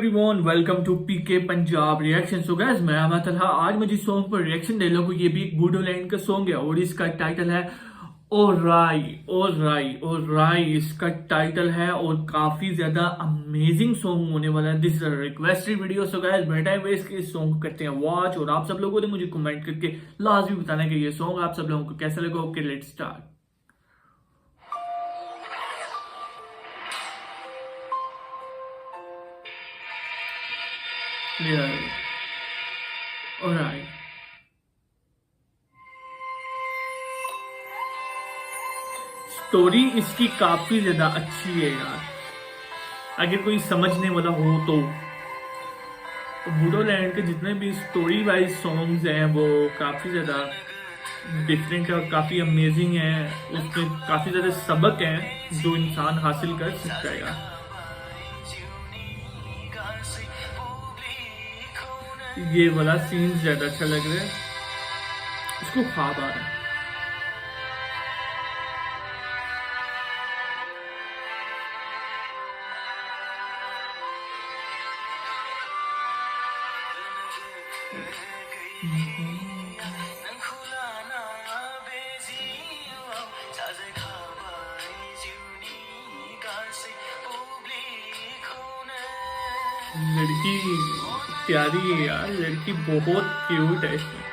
Everyone welcome to PK Punjab reaction. So guys मैं अहमद तलहा। आज मैं जिस सॉन्ग पर रिएक्शन दे रहा हूँ ये भी एक बूडोलैंड का सॉन्ग है और इसका टाइटल है ओ राई ओ राई ओ राई। इसका टाइटल है और काफी ज्यादा अमेजिंग सॉन्ग होने वाला है। This requested video. So guys बिना टाइम वेस्ट के इस सॉन्ग को करते हैं वॉच और आप सब लोगों ने मुझे कमेंट करके लाजमी बताना कि ये सॉन्ग आप सब लोगों को कैसा लगा। Okay let's start. Alright. Story इसकी काफी ज्यादा अच्छी है यार, अगर कोई समझने वाला हो तो। बूडोलैंड के जितने भी स्टोरी वाइज सॉन्ग्स हैं वो काफी ज्यादा डिफरेंट है और काफी अमेजिंग है। उसमें काफी ज्यादा सबक हैं जो इंसान हासिल कर सकता है यार। ये वाला सीन ज्यादा अच्छा लग रहा है, इसको ख्वाब आ रहा है। लड़की प्यारी है यार, लड़की बहुत क्यूट है इसमें।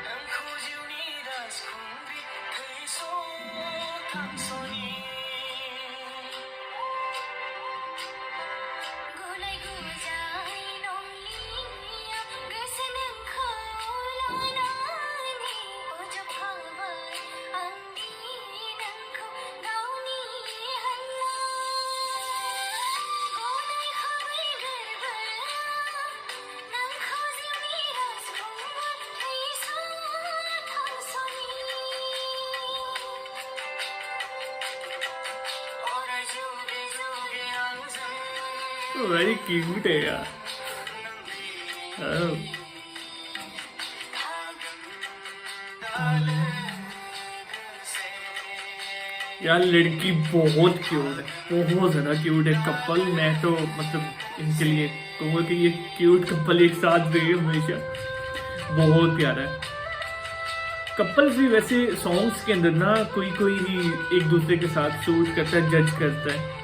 वेरी क्यूट है यार। यार लड़की बहुत क्यूट है, बहुत ज्यादा क्यूट है। कपल मैं तो मतलब इनके लिए कहूँगा कि ये क्यूट कपल एक साथ रहे हमेशा, बहुत प्यारा है। कपल्स भी वैसे सॉन्ग्स के अंदर ना कोई कोई ही एक दूसरे के साथ शूट करता है, जज करता है।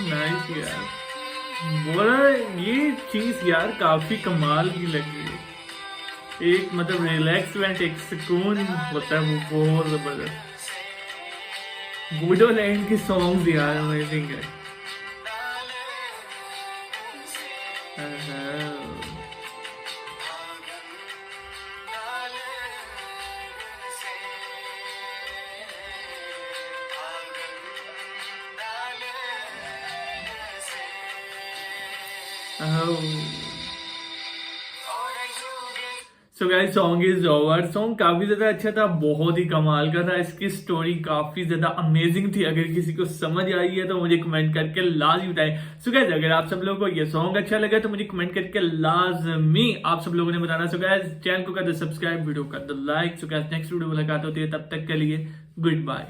नाइस यार, बोला ये चीज यार काफी कमाल की लगी। एक मतलब रिलैक्समेंट, एक सुकून होता है वो बहुत जबरदस्त। बूडोलैंड के सॉन्ग्स यार अमेजिंग है। So guys song is over. Song काफी ज्यादा अच्छा था, बहुत ही कमाल का था। इसकी स्टोरी काफी ज्यादा अमेजिंग थी। अगर किसी को समझ आई है तो मुझे कमेंट करके लाजमी बताएं। सो गाइस अगर आप सब लोगों को ये सॉन्ग अच्छा लगा तो मुझे कमेंट करके लाजमी आप सब लोगों ने बताना। सो गाइस चैनल को कर दो सब्सक्राइब, वीडियो कर दो like. So guys next video मुलाकात होती है, तब तक के लिए गुड बाय।